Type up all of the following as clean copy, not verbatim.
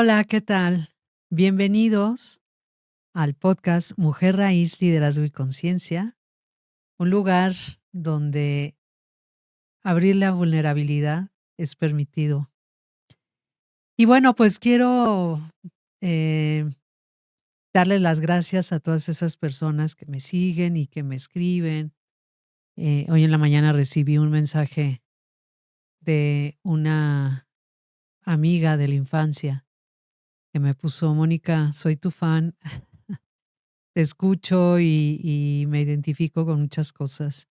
Hola, ¿qué tal? Bienvenidos al podcast Mujer Raíz, Liderazgo y Conciencia, un lugar donde abrir la vulnerabilidad es permitido. Y bueno, pues quiero eh, darles las gracias a todas esas personas que me siguen y que me escriben. Hoy en la mañana recibí un mensaje de una amiga de la infancia que me puso: Mónica, soy tu fan. Te escucho y me identifico con muchas cosas.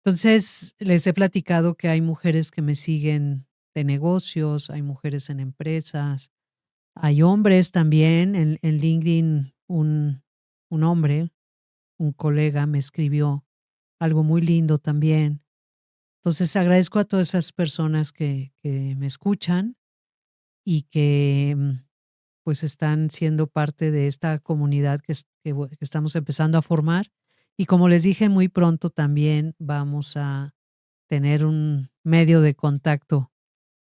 Entonces, les he platicado que hay mujeres que me siguen de negocios, hay mujeres en empresas, hay hombres también. En LinkedIn, un hombre, un colega, me escribió algo muy lindo también. Entonces, agradezco a todas esas personas que me escuchan y que pues están siendo parte de esta comunidad que estamos empezando a formar. Y como les dije, muy pronto también vamos a tener un medio de contacto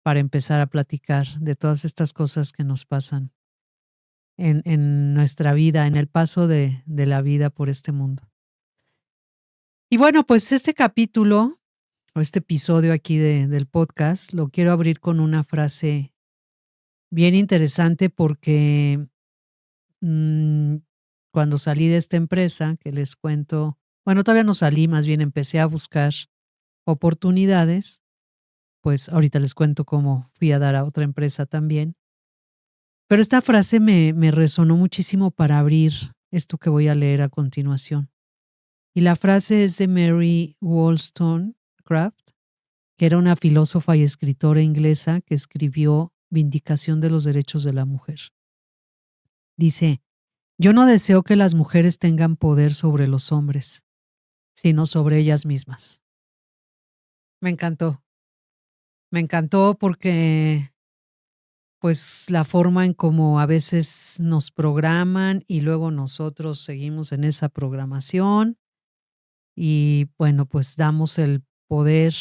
para empezar a platicar de todas estas cosas que nos pasan en nuestra vida, en el paso de la vida por este mundo. Y bueno, pues este capítulo o este episodio aquí del podcast lo quiero abrir con una frase bien interesante porque Mm, cuando salí de esta empresa, que les cuento, bueno, todavía no salí, más bien empecé a buscar oportunidades, pues ahorita les cuento cómo fui a dar a otra empresa también. Pero esta frase me resonó muchísimo para abrir esto que voy a leer a continuación. Y la frase es de Mary Wollstonecraft, que era una filósofa y escritora inglesa que escribió Vindicación de los Derechos de la Mujer. Dice: yo no deseo que las mujeres tengan poder sobre los hombres, sino sobre ellas mismas. Me encantó. Me encantó porque, pues, la forma en cómo a veces nos programan y luego nosotros seguimos en esa programación y, bueno, pues damos el poder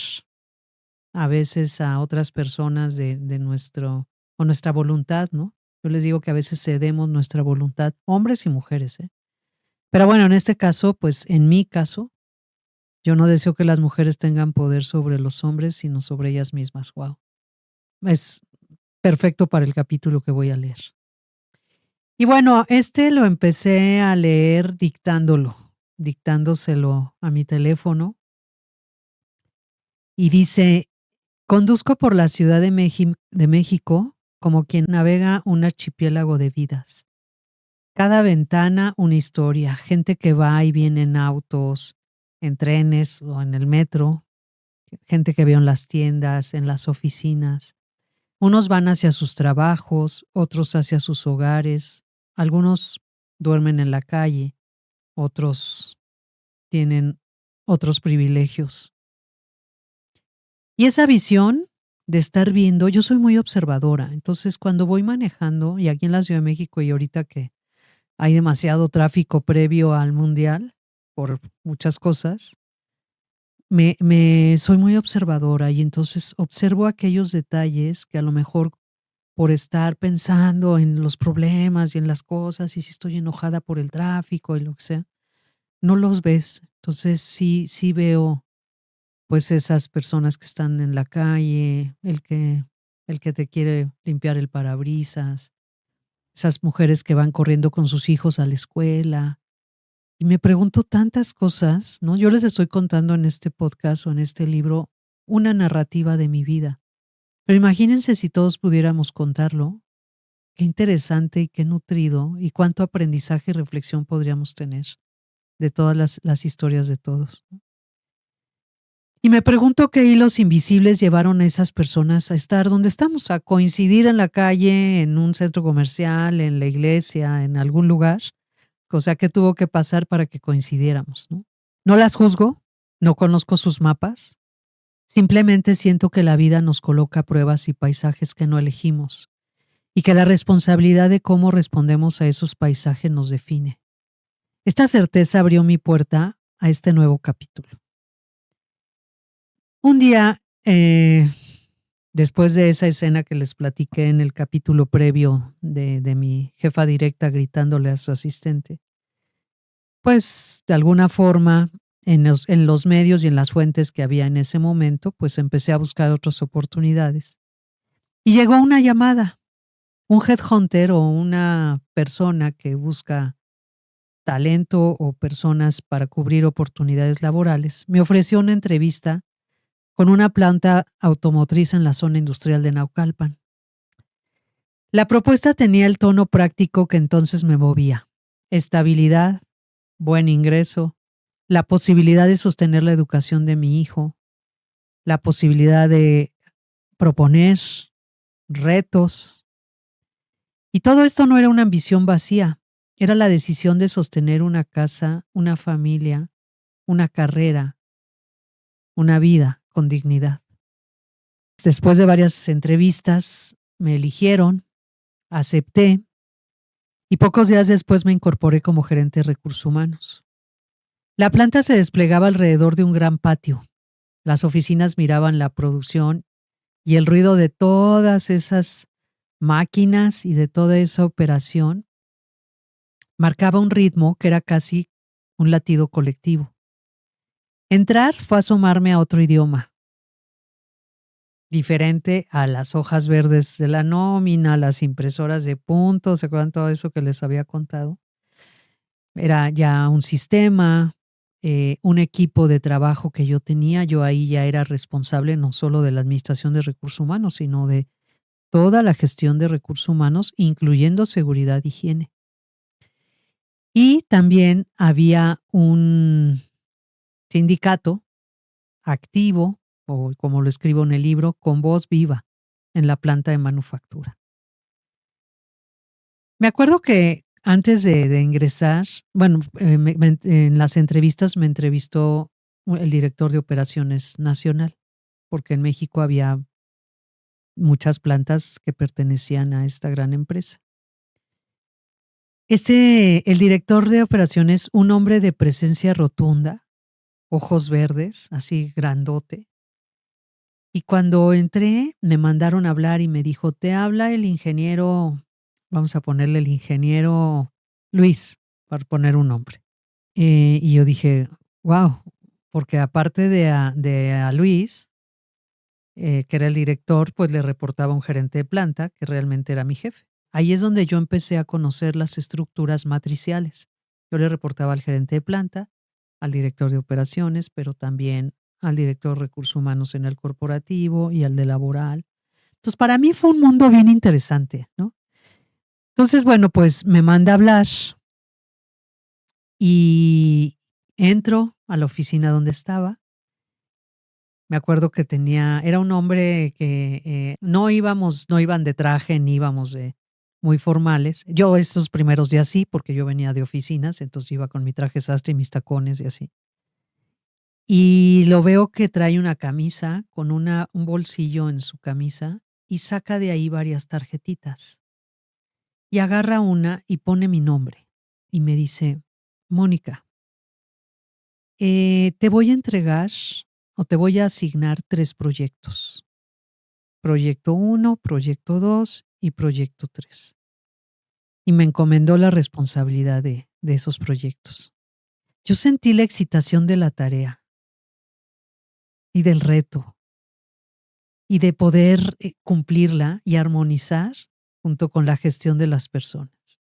a veces a otras personas de nuestro o nuestra voluntad, ¿no? Yo les digo que a veces cedemos nuestra voluntad, hombres y mujeres, ¿eh? Pero bueno, en este caso, pues en mi caso, yo no deseo que las mujeres tengan poder sobre los hombres, sino sobre ellas mismas. Wow. Es perfecto para el capítulo que voy a leer. Y bueno, este lo empecé a leer dictándoselo a mi teléfono. Y dice: conduzco por la Ciudad de México como quien navega un archipiélago de vidas. Cada ventana una historia, gente que va y viene en autos, en trenes o en el metro, gente que veo en las tiendas, en las oficinas. Unos van hacia sus trabajos, otros hacia sus hogares, algunos duermen en la calle, otros tienen otros privilegios. Y esa visión de estar viendo, yo soy muy observadora, entonces cuando voy manejando, y aquí en la Ciudad de México y ahorita que hay demasiado tráfico previo al mundial por muchas cosas, soy muy observadora y entonces observo aquellos detalles que a lo mejor por estar pensando en los problemas y en las cosas y si estoy enojada por el tráfico y lo que sea, no los ves. Entonces sí veo pues esas personas que están en la calle, el que te quiere limpiar el parabrisas, esas mujeres que van corriendo con sus hijos a la escuela. Y me pregunto tantas cosas, ¿no? Yo les estoy contando en este podcast o en este libro una narrativa de mi vida. Pero imagínense si todos pudiéramos contarlo. Qué interesante y qué nutrido y cuánto aprendizaje y reflexión podríamos tener de todas las historias de todos, ¿no? Y me pregunto qué hilos invisibles llevaron a esas personas a estar donde estamos, a coincidir en la calle, en un centro comercial, en la iglesia, en algún lugar. O sea, ¿qué tuvo que pasar para que coincidiéramos, no? No las juzgo, no conozco sus mapas, simplemente siento que la vida nos coloca pruebas y paisajes que no elegimos y que la responsabilidad de cómo respondemos a esos paisajes nos define. Esta certeza abrió mi puerta a este nuevo capítulo. Un día, Después de esa escena que les platiqué en el capítulo previo de mi jefa directa gritándole a su asistente, pues de alguna forma en los medios y en las fuentes que había en ese momento, pues empecé a buscar otras oportunidades. Y llegó una llamada, un headhunter o una persona que busca talento o personas para cubrir oportunidades laborales, me ofreció una entrevista con una planta automotriz en la zona industrial de Naucalpan. La propuesta tenía el tono práctico que entonces me movía: estabilidad, buen ingreso, la posibilidad de sostener la educación de mi hijo, la posibilidad de proponer retos. Y todo esto no era una ambición vacía, era la decisión de sostener una casa, una familia, una carrera, una vida con dignidad. Después de varias entrevistas, me eligieron, acepté y pocos días después me incorporé como gerente de recursos humanos. La planta se desplegaba alrededor de un gran patio. Las oficinas miraban la producción y el ruido de todas esas máquinas y de toda esa operación marcaba un ritmo que era casi un latido colectivo. Entrar fue asomarme a otro idioma, diferente a las hojas verdes de la nómina, las impresoras de puntos, ¿se acuerdan todo eso que les había contado? Era ya un sistema, un equipo de trabajo que yo tenía. Yo ahí ya era responsable no solo de la administración de recursos humanos, sino de toda la gestión de recursos humanos, incluyendo seguridad y higiene. Y también había un sindicato activo, o como lo escribo en el libro, con voz viva en la planta de manufactura. Me acuerdo que antes de ingresar, bueno, en las entrevistas me entrevistó el director de operaciones nacional, porque en México había muchas plantas que pertenecían a esta gran empresa. El director de operaciones, un hombre de presencia rotunda, ojos verdes, así grandote. Y cuando entré, me mandaron a hablar y me dijo: te habla el ingeniero, vamos a ponerle el ingeniero Luis, para poner un nombre. Y yo dije: wow, porque aparte de a Luis, que era el director, pues le reportaba un gerente de planta, que realmente era mi jefe. Ahí es donde yo empecé a conocer las estructuras matriciales. Yo le reportaba al gerente de planta, al director de operaciones, pero también al director de recursos humanos en el corporativo y al de laboral. Entonces, para mí fue un mundo bien interesante, ¿no? Entonces, bueno, pues me manda a hablar y entro a la oficina donde estaba. Me acuerdo que era un hombre que no iban de traje ni íbamos de muy formales. Yo estos primeros días sí, porque yo venía de oficinas, entonces iba con mi traje sastre y mis tacones y así. Y lo veo que trae una camisa con un bolsillo en su camisa y saca de ahí varias tarjetitas. Y agarra una y pone mi nombre y me dice: Mónica, te voy a entregar o te voy a asignar 3 proyectos. Proyecto uno, proyecto 2 y proyecto 3. Y me encomendó la responsabilidad de esos proyectos. Yo sentí la excitación de la tarea y del reto y de poder cumplirla y armonizar junto con la gestión de las personas.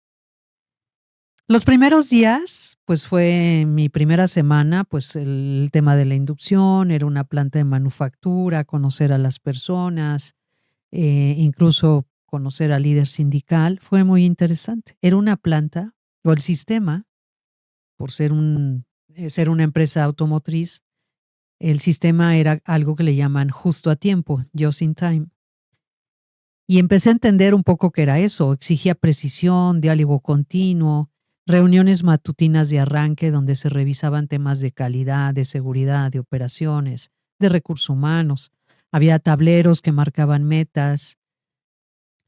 Los primeros días, pues fue mi primera semana, pues el tema de la inducción, era una planta de manufactura, conocer a las personas, incluso conocer al líder sindical, fue muy interesante. Era una planta, o el sistema, por ser una empresa automotriz, el sistema era algo que le llaman justo a tiempo, just in time. Y empecé a entender un poco qué era eso. Exigía precisión, diálogo continuo, reuniones matutinas de arranque donde se revisaban temas de calidad, de seguridad, de operaciones, de recursos humanos. Había tableros que marcaban metas.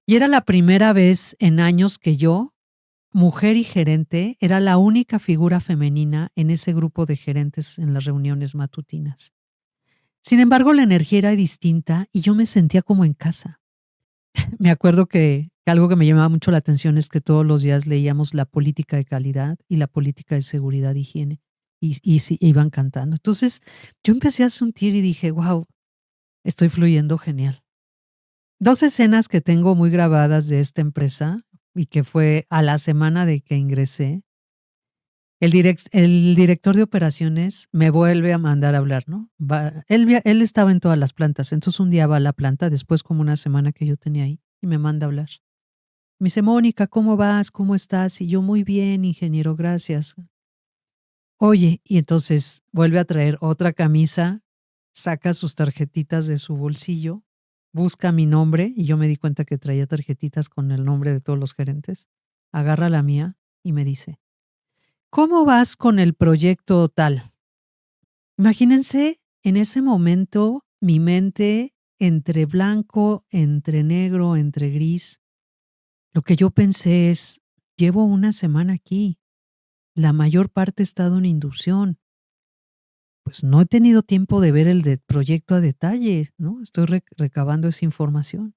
Y era la primera vez en años que yo, mujer y gerente, era la única figura femenina en ese grupo de gerentes en las reuniones matutinas. Sin embargo, la energía era distinta y yo me sentía como en casa. Me acuerdo que algo que me llamaba mucho la atención es que todos los días leíamos la política de calidad y la política de seguridad e higiene y sí, iban cantando. Entonces, yo empecé a sentir y dije: "Guau, estoy fluyendo genial". 2 escenas que tengo muy grabadas de esta empresa y que fue a la semana de que ingresé. El director de operaciones me vuelve a mandar a hablar, ¿no? Él estaba en todas las plantas, entonces un día va a la planta, después como una semana que yo tenía ahí, y me manda a hablar. Me dice: "Mónica, ¿cómo vas? ¿Cómo estás?". Y yo: "Muy bien, ingeniero, gracias". Oye, y entonces vuelve a traer otra camisa, saca sus tarjetitas de su bolsillo, busca mi nombre, y yo me di cuenta que traía tarjetitas con el nombre de todos los gerentes. Agarra la mía y me dice: "¿Cómo vas con el proyecto tal?". Imagínense, en ese momento, mi mente entre blanco, entre negro, entre gris. Lo que yo pensé es: llevo una semana aquí, la mayor parte he estado en inducción, pues no he tenido tiempo de ver el proyecto a detalle, ¿no? Estoy recabando esa información.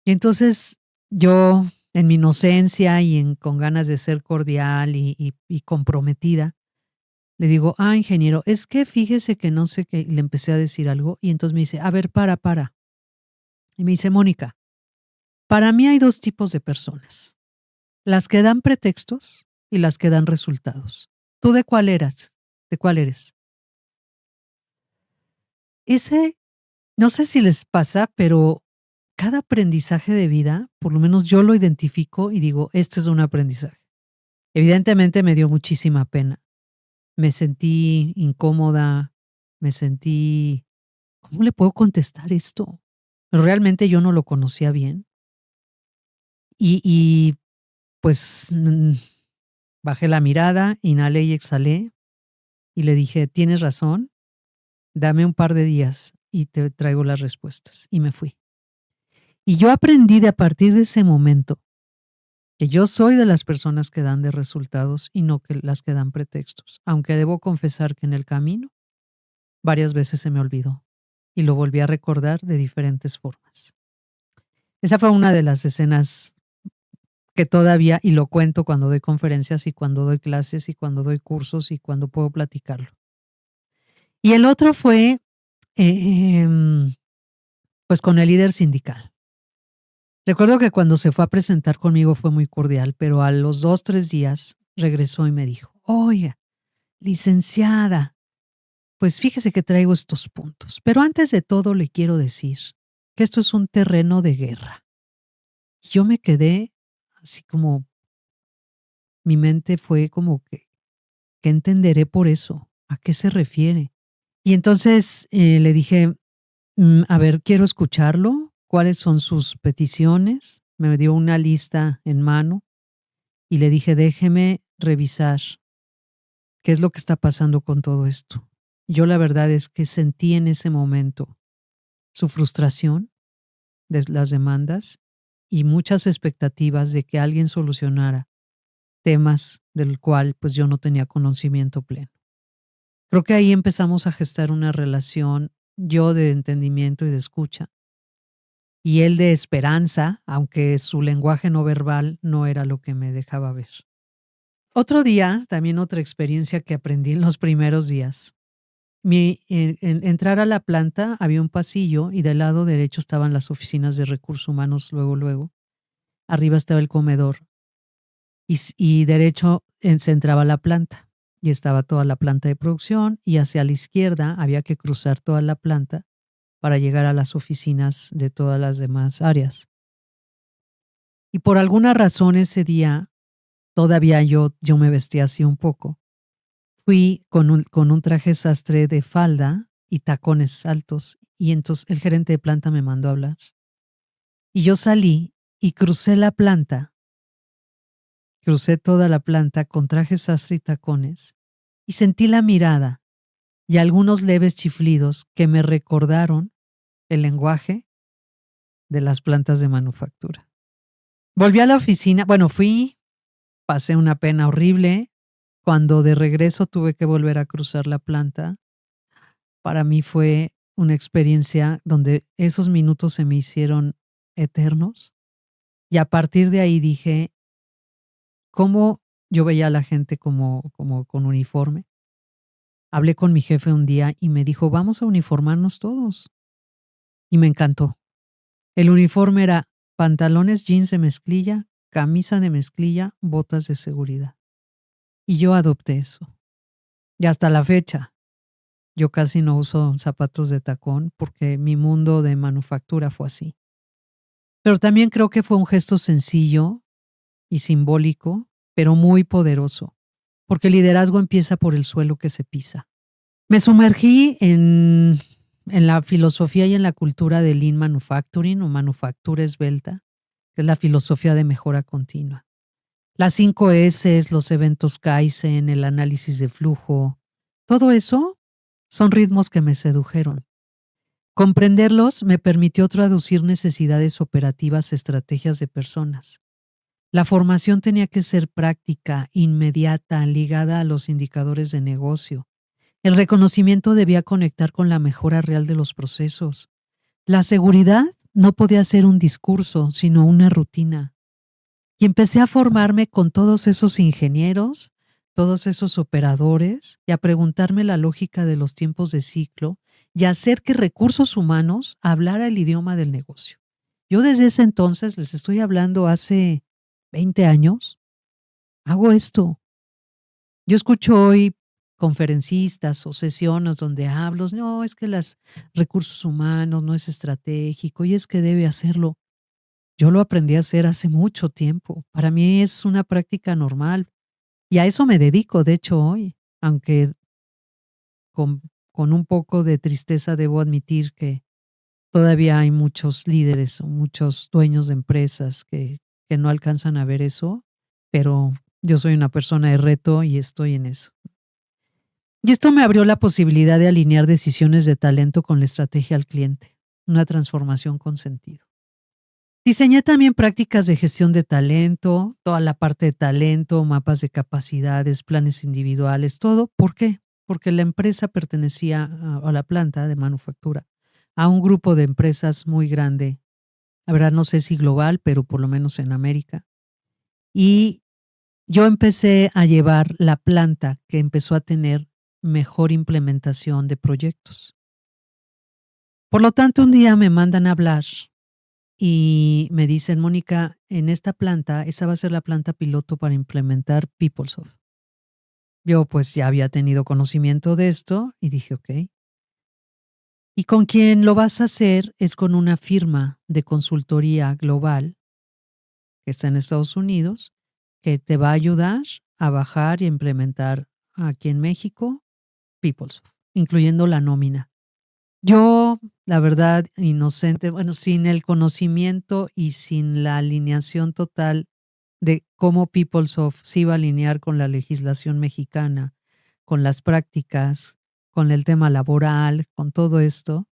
Y entonces yo, en mi inocencia y con ganas de ser cordial y comprometida, le digo: "Ah, ingeniero, es que fíjese que no sé qué", y le empecé a decir algo, y entonces me dice: "A ver, para". Y me dice: "Mónica, para mí hay 2 tipos de personas, las que dan pretextos y las que dan resultados. ¿Tú de cuál eras? ¿De cuál eres?". Ese, no sé si les pasa, pero cada aprendizaje de vida, por lo menos yo lo identifico y digo: "Este es un aprendizaje". Evidentemente me dio muchísima pena. Me sentí incómoda, me sentí, ¿cómo le puedo contestar esto? Realmente yo no lo conocía bien y pues, bajé la mirada, inhalé y exhalé y le dije: "Tienes razón, dame un par de días y te traigo las respuestas", y me fui. Y yo aprendí de a partir de ese momento que yo soy de las personas que dan de resultados y no que las que dan pretextos, aunque debo confesar que en el camino varias veces se me olvidó y lo volví a recordar de diferentes formas. Esa fue una de las escenas que todavía, y lo cuento cuando doy conferencias y cuando doy clases y cuando doy cursos y cuando puedo platicarlo. Y el otro fue, em, pues, con el líder sindical. Recuerdo que cuando se fue a presentar conmigo fue muy cordial, pero a los 2 3 días regresó y me dijo: "Oiga, licenciada, pues fíjese que traigo estos puntos, pero antes de todo le quiero decir que esto es un terreno de guerra". Y yo me quedé así como, mi mente fue como que, ¿qué entenderé por eso? ¿A qué se refiere? Y entonces, le dije: A ver, quiero escucharlo, ¿cuáles son sus peticiones?". Me dio una lista en mano y le dije: "Déjeme revisar qué es lo que está pasando con todo esto". Yo la verdad es que sentí en ese momento su frustración de las demandas y muchas expectativas de que alguien solucionara temas del cual, pues, yo no tenía conocimiento pleno. Creo que ahí empezamos a gestar una relación, yo de entendimiento y de escucha, y él de esperanza, aunque su lenguaje no verbal no era lo que me dejaba ver. Otro día, también otra experiencia que aprendí en los primeros días. En entrar a la planta había un pasillo y del lado derecho estaban las oficinas de recursos humanos, luego, luego. Arriba estaba el comedor y derecho se entraba a la planta y estaba toda la planta de producción y hacia la izquierda había que cruzar toda la planta para llegar a las oficinas de todas las demás áreas. Y por alguna razón ese día, todavía yo me vestía así un poco. Fui con un traje sastre de falda y tacones altos, y entonces el gerente de planta me mandó a hablar. Y yo salí y crucé toda la planta con traje sastre y tacones, y sentí la mirada y algunos leves chiflidos que me recordaron el lenguaje de las plantas de manufactura. Volví a la oficina, bueno, pasé una pena horrible. Cuando de regreso tuve que volver a cruzar la planta, para mí fue una experiencia donde esos minutos se me hicieron eternos. Y a partir de ahí dije, ¿cómo yo veía a la gente como con uniforme? Hablé con mi jefe un día y me dijo, vamos a uniformarnos todos. Y me encantó. El uniforme era pantalones jeans de mezclilla, camisa de mezclilla, botas de seguridad. Y yo adopté eso. Y hasta la fecha, yo casi no uso zapatos de tacón porque mi mundo de manufactura fue así. Pero también creo que fue un gesto sencillo y simbólico, pero muy poderoso, porque el liderazgo empieza por el suelo que se pisa. Me sumergí en la filosofía y en la cultura de Lean Manufacturing o manufactura esbelta, que es la filosofía de mejora continua. Las 5 S, los eventos Kaizen, el análisis de flujo, todo eso son ritmos que me sedujeron. Comprenderlos me permitió traducir necesidades operativas a estrategias de personas. La formación tenía que ser práctica, inmediata, ligada a los indicadores de negocio. El reconocimiento debía conectar con la mejora real de los procesos. La seguridad no podía ser un discurso, sino una rutina. Y empecé a formarme con todos esos ingenieros, todos esos operadores, y a preguntarme la lógica de los tiempos de ciclo y a hacer que recursos humanos hablara el idioma del negocio. Yo desde ese entonces, les estoy hablando hace 20 años, hago esto. Yo escucho hoy conferencistas o sesiones donde hablo, no, es que los recursos humanos no es estratégico y es que debe hacerlo. Yo lo aprendí a hacer hace mucho tiempo. Para mí es una práctica normal y a eso me dedico, de hecho, hoy, aunque con, con un poco de tristeza debo admitir que todavía hay muchos líderes o muchos dueños de empresas que no alcanzan a ver eso, pero yo soy una persona de reto y estoy en eso. Y esto me abrió la posibilidad de alinear decisiones de talento con la estrategia al cliente, una transformación con sentido. Diseñé también prácticas de gestión de talento, toda la parte de talento, mapas de capacidades, planes individuales, todo. ¿Por qué? Porque la empresa pertenecía a la planta de manufactura, a un grupo de empresas muy grande, la verdad no sé si global, pero por lo menos en América. Y yo empecé a llevar la planta que empezó a tener mejor implementación de proyectos. Por lo tanto, un día me mandan a hablar y me dicen, Mónica, en esta planta, esa va a ser la planta piloto para implementar PeopleSoft. Yo pues ya había tenido conocimiento de esto y dije, ok. Y con quien lo vas a hacer es con una firma de consultoría global que está en Estados Unidos, que te va a ayudar a bajar y implementar aquí en México PeopleSoft, incluyendo la nómina. Yo, la verdad, inocente, bueno, sin el conocimiento y sin la alineación total de cómo PeopleSoft se iba a alinear con la legislación mexicana, con las prácticas, con el tema laboral, con todo esto,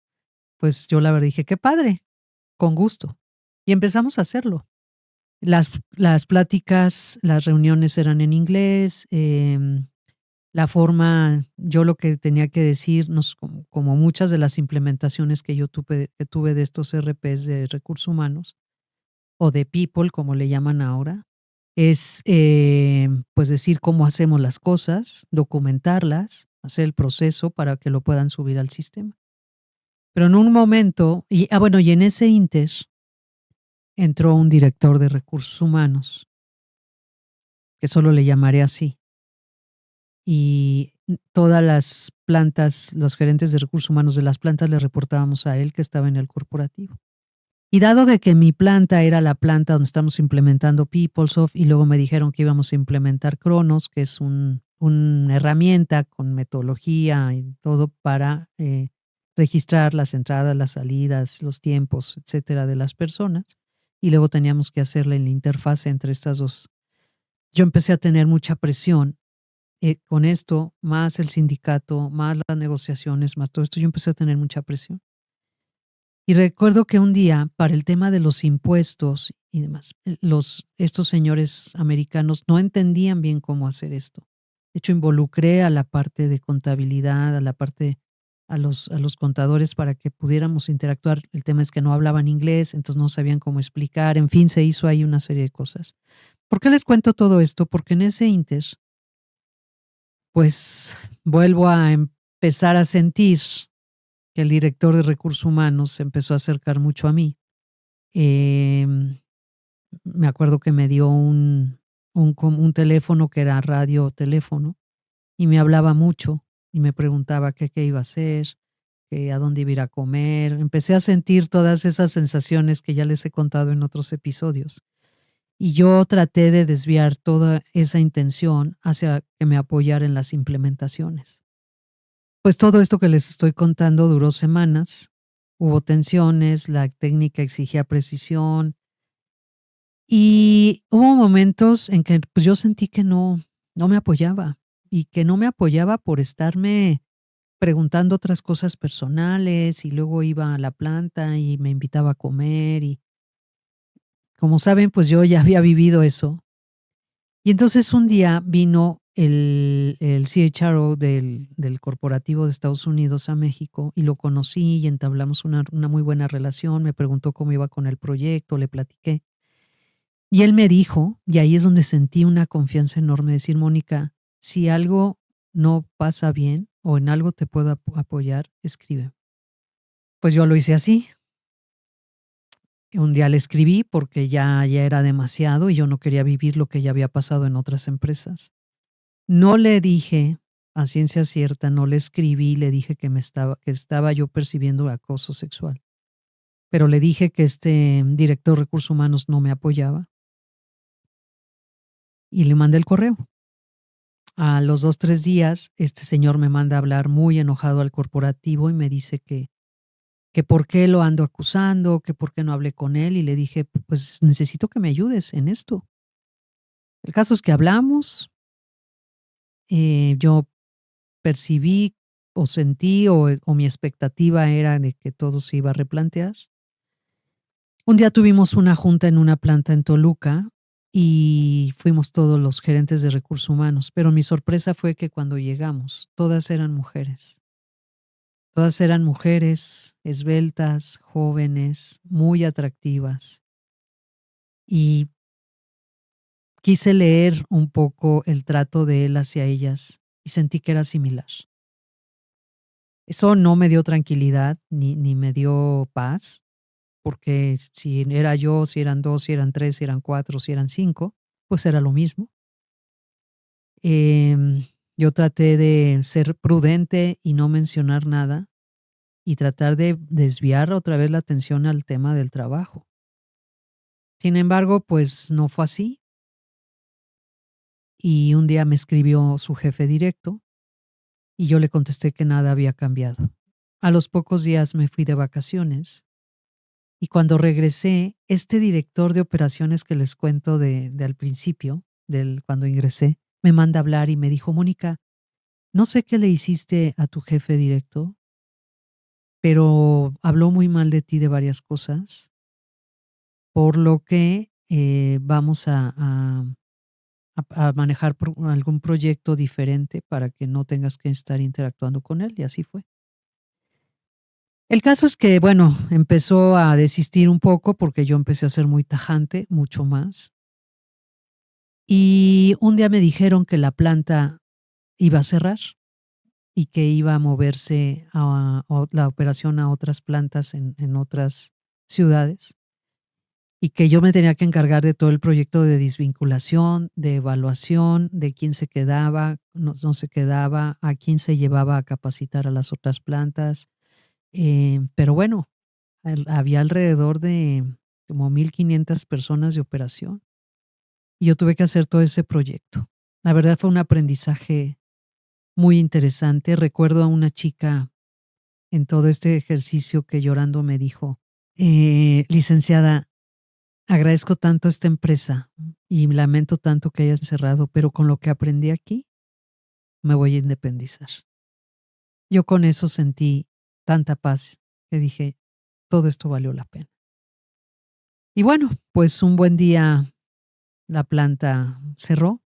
pues yo la verdad dije, qué padre, con gusto. Y empezamos a hacerlo. Las pláticas, las reuniones eran en inglés, la forma, yo lo que tenía que decir, como muchas de las implementaciones que tuve de estos RPs de recursos humanos o de people, como le llaman ahora, es pues decir cómo hacemos las cosas, documentarlas, hacer el proceso para que lo puedan subir al sistema. Pero en un momento, bueno, y en ese inter entró un director de recursos humanos, que solo le llamaré así, y todas las plantas, los gerentes de recursos humanos de las plantas le reportábamos a él que estaba en el corporativo. Y dado de que mi planta era la planta donde estamos implementando PeopleSoft y luego me dijeron que íbamos a implementar Cronos, que es una herramienta con metodología y todo para registrar las entradas, las salidas, los tiempos, etcétera, de las personas. Y luego teníamos que hacerle la interfaz entre estas dos. Yo empecé a tener mucha presión con esto, más el sindicato, más las negociaciones, más todo esto, yo empecé a tener mucha presión. Y recuerdo que un día, para el tema de los impuestos y demás, estos señores americanos no entendían bien cómo hacer esto. De hecho, involucré a la parte de contabilidad, a la parte a los contadores para que pudiéramos interactuar. El tema es que no hablaban inglés, entonces no sabían cómo explicar. En fin, se hizo ahí una serie de cosas. ¿Por qué les cuento todo esto? Porque en ese inter, pues vuelvo a empezar a sentir que el director de recursos humanos se empezó a acercar mucho a mí. Em, Me acuerdo que me dio un teléfono que era radio teléfono y me hablaba mucho y me preguntaba qué iba a hacer, que a dónde iba a ir a comer. Empecé a sentir todas esas sensaciones que ya les he contado en otros episodios. Y yo traté de desviar toda esa intención hacia que me apoyara en las implementaciones. Pues todo esto que les estoy contando duró semanas. Hubo tensiones, la técnica exigía precisión y hubo momentos en que pues yo sentí que no me apoyaba y que no me apoyaba por estarme preguntando otras cosas personales y luego iba a la planta y me invitaba a comer y como saben, pues yo ya había vivido eso. Y entonces un día vino el CHRO del corporativo de Estados Unidos a México y lo conocí y entablamos una muy buena relación. Me preguntó cómo iba con el proyecto, le platiqué. Y él me dijo, y ahí es donde sentí una confianza enorme, decir, Mónica, si algo no pasa bien o en algo te puedo apoyar, escribe. Pues yo lo hice así. Un día le escribí porque ya era demasiado y yo no quería vivir lo que ya había pasado en otras empresas. No le dije a ciencia cierta, no le escribí, le dije que estaba yo percibiendo acoso sexual, pero le dije que este director de recursos humanos no me apoyaba y le mandé el correo. A los 2, 3 días, este señor me manda a hablar muy enojado al corporativo y me dice que por qué lo ando acusando, que por qué no hablé con él y le dije, pues necesito que me ayudes en esto. El caso es que hablamos, yo percibí o sentí o mi expectativa era de que todo se iba a replantear. Un día tuvimos una junta en una planta en Toluca y fuimos todos los gerentes de recursos humanos, pero mi sorpresa fue que cuando llegamos, todas eran mujeres. Todas eran mujeres esbeltas, jóvenes, muy atractivas. Y quise leer un poco el trato de él hacia ellas y sentí que era similar. Eso no me dio tranquilidad ni me dio paz, porque si era yo, si eran 2, si eran 3, si eran 4, si eran 5, pues era lo mismo. Yo traté de ser prudente y no mencionar nada y tratar de desviar otra vez la atención al tema del trabajo. Sin embargo, pues no fue así y un día me escribió su jefe directo y yo le contesté que nada había cambiado. A los pocos días me fui de vacaciones y cuando regresé, este director de operaciones que les cuento de al principio, cuando ingresé, me manda a hablar y me dijo, Mónica, no sé qué le hiciste a tu jefe directo, pero habló muy mal de ti de varias cosas, por lo que vamos a manejar algún proyecto diferente para que no tengas que estar interactuando con él, y así fue. El caso es que, bueno, empezó a desistir un poco porque yo empecé a ser muy tajante, mucho más. Y un día me dijeron que la planta iba a cerrar y que iba a moverse la operación a otras plantas en otras ciudades y que yo me tenía que encargar de todo el proyecto de desvinculación, de evaluación, de quién se quedaba, no se quedaba, a quién se llevaba a capacitar a las otras plantas. Pero bueno, había alrededor de como 1,500 personas de operación y yo tuve que hacer todo ese proyecto. La verdad fue un aprendizaje muy interesante. Recuerdo a una chica en todo este ejercicio que llorando me dijo, licenciada, agradezco tanto esta empresa y lamento tanto que hayan cerrado, pero con lo que aprendí aquí me voy a independizar. Yo con eso sentí tanta paz que dije, todo esto valió la pena. Y bueno, pues un buen día la planta cerró,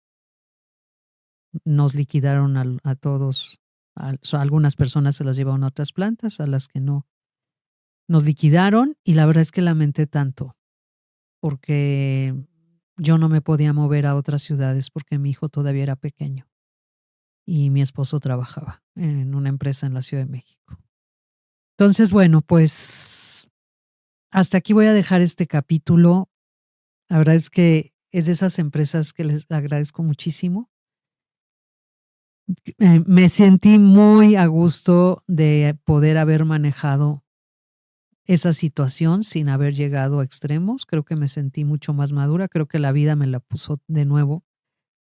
nos liquidaron a todos Algunas personas se las llevaron a otras plantas, a las que no nos liquidaron, y la verdad es que lamenté tanto, porque yo no me podía mover a otras ciudades porque mi hijo todavía era pequeño y mi esposo trabajaba en una empresa en la Ciudad de México. Entonces, bueno, pues hasta aquí voy a dejar este capítulo. La verdad es que es de esas empresas que les agradezco muchísimo. Me sentí muy a gusto de poder haber manejado esa situación sin haber llegado a extremos. Creo que me sentí mucho más madura. Creo que la vida me la puso de nuevo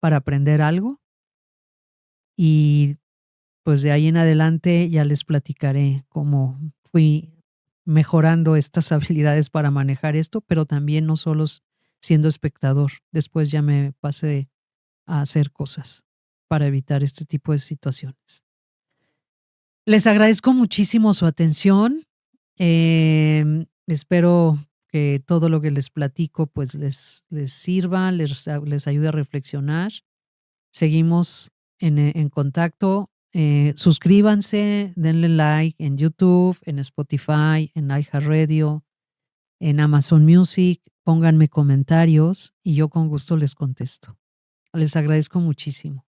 para aprender algo. Y pues de ahí en adelante ya les platicaré cómo fui mejorando estas habilidades para manejar esto, pero también no solo siendo espectador. Después ya me pasé a hacer cosas para evitar este tipo de situaciones. Les agradezco muchísimo su atención. Espero que todo lo que les platico pues les sirva, les ayude a reflexionar. Seguimos en contacto. Suscríbanse, denle like en YouTube, en Spotify, en iHeartRadio, en Amazon Music. Pónganme comentarios y yo con gusto les contesto. Les agradezco muchísimo.